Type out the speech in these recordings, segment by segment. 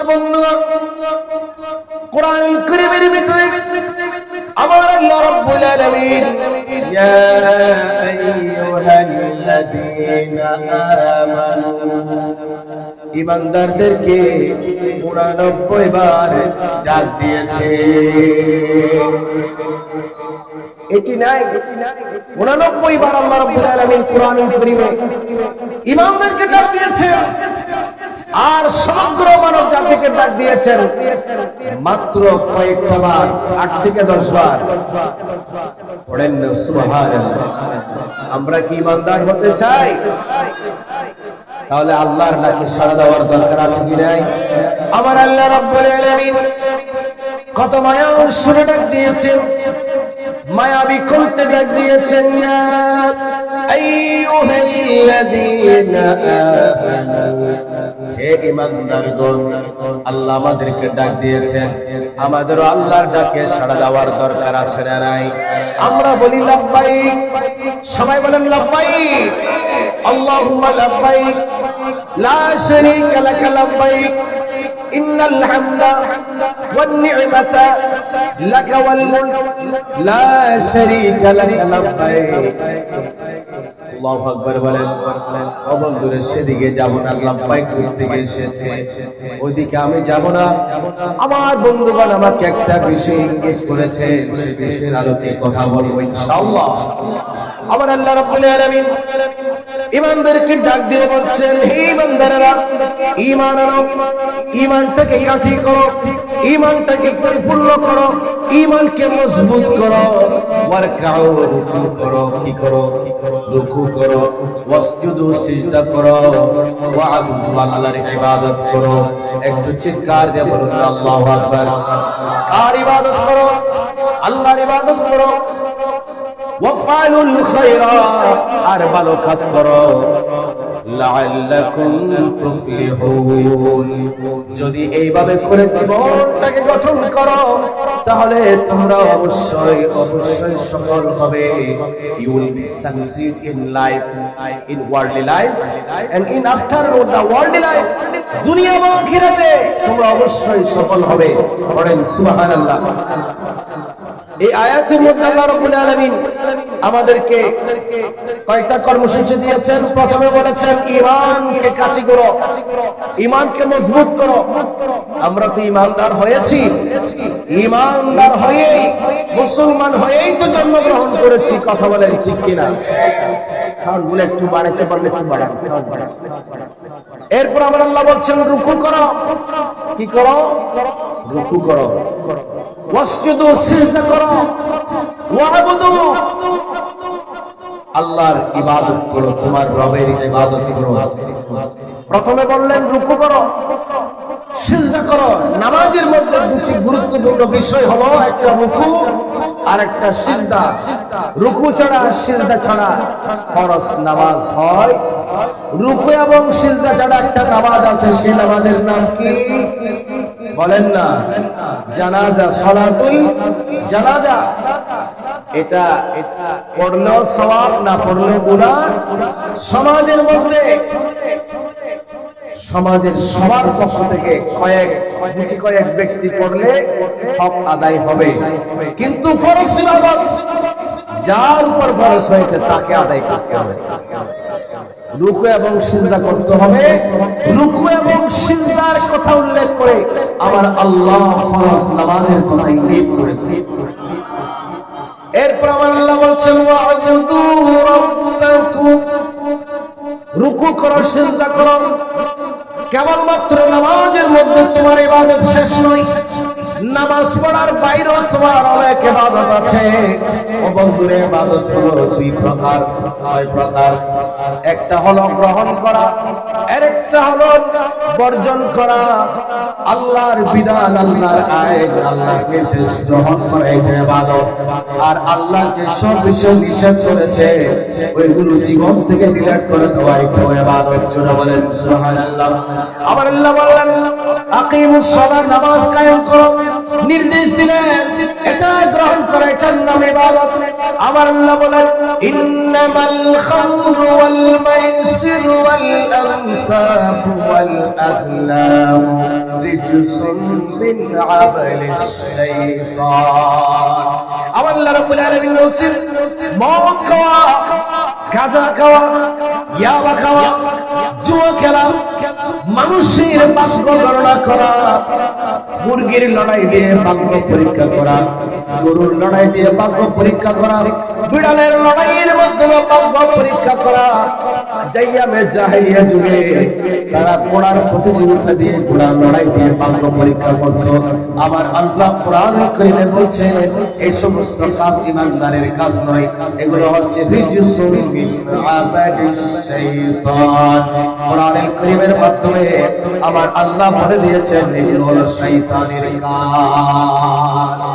বন্ধুগণ, কোরআন কারীমের ভিতরে আমার আল্লাহ রাব্বুল আলামিন ইয়া আইয়ুহাল্লাযীনা আমানু, ঈমানদারদেরকে 89 বার ডাক দিয়েছে। 89 বার আল্লাহ রাব্বুল আলামিন কোরআনুল কারীমে ঈমানদারকে ডাক দিয়েছেন, আর সমগ্র মানব জাতিকে ডাক দিয়েছেন মাত্র কয়েকটা বার, 8 থেকে 10 বার। পড়েন না সুবহানাল্লাহ। আমরা কি ঈমানদার হতে চাই? তাহলে আল্লাহর ডাকে সাড়া দেওয়ার দরকার আছে কি নাই? আমার আল্লাহ রাব্বুল আলামিন কত মায়ার সুরে ডাক দিয়েছেন, মায়াবী কণ্ঠে ডাক দিয়েছেন, ইয়া আইয়ুহাল্লাযীনা আমানু, হে ঈমানদারগণ, আল্লাহ আমাদেরকে ডাক দিয়েছেন, আমাদেরও আল্লাহর ডাকে সাড়া দেওয়ার দরকার আছে না নাই? আমরা বলি লাব্বাইক, সবাই বলেন লাব্বাইক, আল্লাহুম্মা লাব্বাইক লা শারীকা লাকা লাব্বাইক ইন্নাল হামদা ওয়ান নি'মাতা লাকা ওয়াল মুলক লা শারীকা লাকা লাব্বাইক। আল্লাহু আকবার বলেন। ও বন্ধুরা, সেদিকে যাব না, লাব্বাইক থেকে এসেছে, ওইদিকে আমি যাব না। আমার বন্ধুগণ আমাকে একটা বিষয় ইঙ্গিত করেছে, সেই বিষয়ের আলোকে কথা বলবো ইনশাআল্লাহ। আমার আল্লাহ রাব্বুল আলামিন ঈমানদারকে ডাক দিয়ে বলছেন, হে ঈমানদারেরা, ঈমান আনো, ঈমানটাকে কাঠি করো, ঈমানটাকে পরিপূর্ণ করো, ঈমানকে মজবুত করো, ওয়ারকাউ, রুকু করো, কি করো? রুকু করো, ওয়াসজুদু, সিজদা করো, ওয়া'বুদু, আল্লাহর ইবাদত করো। একটু চিৎকার দিয়ে বলুন আল্লাহু আকবার। কার ইবাদত করো? আল্লাহর ইবাদত করো। ওয়াফআলুল খায়রা, আর ভালো কাজ করো, লাআল্লাকুম তুফলিহুন। যদি এইভাবে করে জীবনটাকে গঠন করো, তাহলে তোমরা অবশ্যই সফল হবে। You will be succeed in life, in worldly life and in after the worldly life, দুনিয়া এবং আখিরাতে তোমরা অবশ্যই সফল হবে। পড়েন সুবহানাল্লাহ। এই আয়াতের মধ্যে আল্লাহ রাব্বুল আলামিন আমাদেরকে কয়েকটা কর্মসূচি দিয়েছেন। প্রথমে বলেছেন ঈমানকে কাঠি করো, ঈমানকে মজবুত করো। আমরা তো ঈমানদার হয়েছি, ঈমানদার হয়েই, মুসলমান হয়েই তো জন্মগ্রহণ করেছি। কথা বলেন ঠিক কিনা? সাউন্ড গুলো একটু বাড়াতে পারলে একটু বাড়ান, সাউন্ড বাড়ান। এরপর আমার আল্লাহ বলছেন রুকু করো। কি করো? রুকু করো। ওয়াসজুদু, সিজদা করো। ওয়া'বুদু, আল্লাহর ইবাদত করো, তোমার রবের ইবাদত করো। প্রথমে বললেন রুকু করো, সিজদা করো। নামাজের মধ্যে দুটি গুরুত্বপূর্ণ বিষয় হলো, একটা রুকু আর একটা সিজদা। রুকু ছাড়া, সিজদা ছাড়া ফরজ নামাজ হয়। রুকু এবং সিজদা ছাড়া একটা নামাজ আছে, সেই নামাজের নাম কি? বলেন না? জানাজা, সালাতুল জানাজা। এটা পড়লেও সওয়াব, না পড়লেও গুনাহ। সমাজের মধ্যে, সমাজের সবার পক্ষ থেকে কয়েক ব্যক্তি পড়লে হক আদায় হবে, কিন্তু ফরজ ইবাদত যার উপর ফরজ হয়েছে তাকে আদায় করতে হবে। রুকু এবং সিজদা করতে হবে। রুকু এবং সিজদার কথা উল্লেখ করে আমার আল্লাহ ফরজ নামাজের কথা ইঙ্গিত করেছে। এরপর আমার আল্লাহ বলছেন ওয়া'বুদু রাব্বাকুম, রুকু করো, সিজদা করো। কেবলমাত্র নামাজের মধ্যে তোমার ইবাদত শেষ নয়, নামাজ পড়ার বাইরেও তোমার অনেক ইবাদত আছে। ও বন্ধুরে, ইবাদত হলো দুই প্রকার। কয় প্রকার? একটা হলো গ্রহণ করা, আরেকটা হলো বর্জন করা। আল্লাহর বিধান, আল্লাহর আইন, আল্লাহর নির্দেশ গ্রহণ করা এটা ইবাদত। আর আল্লাহ যে সব বিষয় নিষেধ করেছে ওইগুলো জীবন থেকে ডিলিট করে দেওয়া এটা ইবাদত। জোরে বলেন সুবহানাল্লাহ। আমার আল্লাহ বললেন আকিমুস সালাত, নামাজ কায়েম করো। নির্দেশ দিলেন এটা এটা গ্রহণ করা এটার নাম ইবাদত। আমার আল্লাহ বলেন ইন্নামাল খামরু ওয়াল মাইসিরু ওয়াল আনসাবু ওয়াল আযলামু রিজসুম মিন আমালিশ শাইতান। আমার আল্লাহ রাব্বুল আলামিন বলেন মদ খাওয়া, গাঁজা খাওয়া, ইয়াবা খাওয়া, জুয়া খেলা, মানুষের ভাগ্য গণনা করা, মুরগির লড়াই দিয়ে ভাগ্য পরীক্ষা করা, গরুর লড়াই দিয়ে ভাগ্য পরীক্ষা করা, বিড়ালের লড়াইয়ের মাধ্যমে ভাগ্য পরীক্ষা করা। জাইয়ামে জাহেলিয়া যুগে তারা ঘোড়ার প্রতিযোগিতা দিয়ে, ঘোড়ার লড়াই দিয়ে ভাগ্য পরীক্ষা করত। আমার আল্লাহ কোরআন কারীমে বলছে এই সমস্ত কাজ ইমানদারের কাজ নয়, এগুলো হচ্ছে রিজসুম মিন আমালিশ শাইতান। কোরআন কারীমের মাধ্যমে আমার আল্লাহ বলে দিয়েছেন এগুলো হলো শয়তানের কাজ।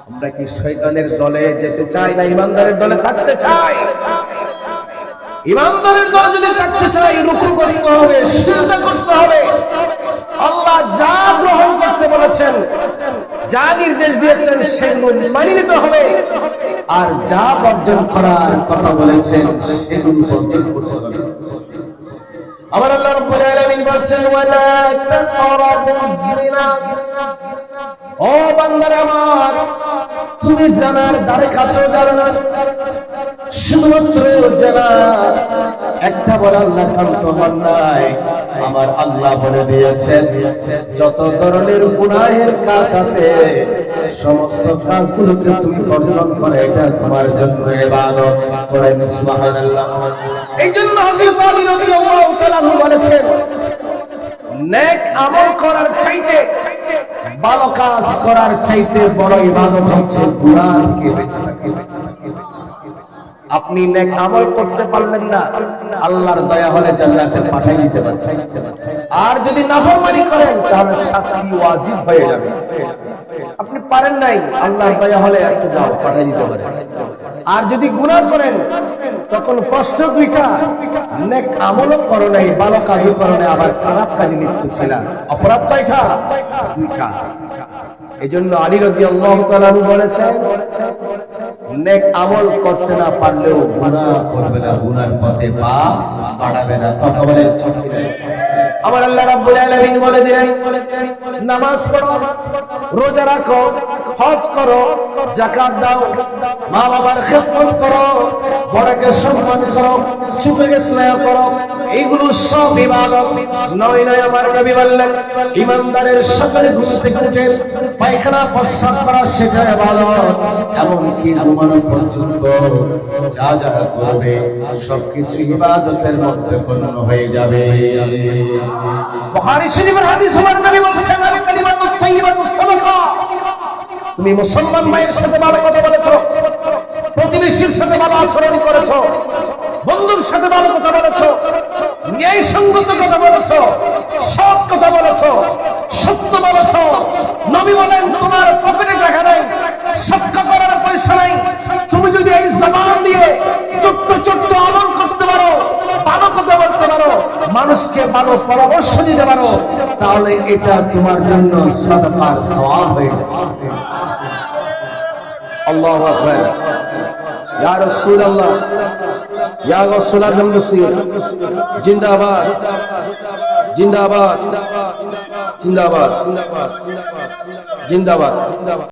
আমরা কি শয়তানের দলে যেতে চাই না ইমানদারের দলে থাকতে চাই? ইমানদারের দলে যদি থাকতে চাই রুকু করতে হবে, সিজদা করতে হবে। আল্লাহ যা গ্রহণ করতে বলেছেন, যা নির্দেশ দিয়েছেন সেগুলো মেনে নিতে হবে, আর যা বর্জন করার কথা বলেছেন সেগুলো বর্জন করতে হবে। আমার আল্লাহ রাব্বুল আলামিন বলেন ওয়ালা তাকরাবুজ জিনা। ও বান্দারা আমার, তুমি জানার ধারে কাছেও যাবে না, শুধুমাত্র জানা একটা বলে আল্লাহ কান্ত হন নাই। আমার আল্লাহ বলে দিয়েছেন যত ধরনের গুনাহের কাজ আছে সমস্ত কাজগুলোকে তুমি বর্জন করে, এটা তোমার জন্য ইবাদত। পড়েন সুবহানাল্লাহ। এই জন্য হযরত আলী রাদিয়াল্লাহু তাআলা বলেছেন নেক আমল করার চাইতে, ভালো কাজ করার চাইতে বড় ইবাদত হচ্ছে গুনাহ থেকে বেঁচে থাকা। আপনি নেক আমল করতে পারলেন না, আল্লাহর দয়া হলে জান্নাতে পাঠিয়ে দিতে পারেন, আর যদি নাফরমানি করেন তাহলে শাস্তি ওয়াজিব হয়ে যাবে। আপনি পারেন নাই, আল্লাহর দয়া হলে আচ্ছা যাও পাঠিয়ে দিতে পারেন। আর যদি গুনাহ করেন তখন প্রশ্ন দুইটা, নেক আমলও করো নাই, ভালো কাজও করো নাই, আবার খারাপ কাজে লিপ্ত ছিলেন, অপরাধ কয়টা? দুইটা। এজন্য আলী রাদিয়াল্লাহু তাআলা বলেছেন নেক আমল করতে না পারলেও গুনাহ করবে না, গুনার পথে পা বাড়াবে না। কথা বলেন ঠিক কিনা? আমার আল্লাহ রাব্বুল আলামিন বলে দিলেন নামাজ পড়ো, রোজা রাখো, হজ করো, যাকাত দাও, মা বাবার খেদমত করো, বড়কে সম্মান করো, ছোটকে স্নেহ করো, এইগুলো সব ইবাদত। নয় নয়, আমার নবী বললেন ইমানদারের সকালে ঘুম থেকে উঠে পায়খানা প্রস্রাব করা সেটা ইবাদত। এমনকি ঘুমানো পর্যন্ত যা যা করবে সবকিছু ইবাদতের মধ্যে গণ্য হয়ে যাবে। বুখারী শরীফের হাদিস, আমার নবী বলেছেন কালিমাতুত তাইয়্যিবাতুস সাদাকা। তুমি মুসলমান ভাইয়ের সাথে ভালো কথা বলেছো, প্রতিবেশীর সাথে ভালো আচরণ করেছো, বন্ধুর সাথে ভালো কথা বলেছো, ন্যায়সঙ্গত কথা বলেছো, সৎ কথা বলেছো, সত্য বলেছো। নবী বলেন তোমার পকেটে টাকা নাই, সদকা করার পয়সা নাই, তুমি যদি এই জবান দিয়ে ছোট্ট ছোট্ট আমল করতে পারো, ভালো কথা বলতে পারো, মানুষকে ভালো পরামর্শ দিতে পারো, তাহলে এটা তোমার জন্য সাদাকার সওয়াব হয়ে যাবে। আল্লাহু আকবার। ইয়া রাসূলুল্লাহ, ইয়া গাউসুল আজম দস্তি জিন্দাবাদ, জিন্দাবাদ, জিন্দাবাদ, জিন্দাবাদ, জিন্দাবাদ।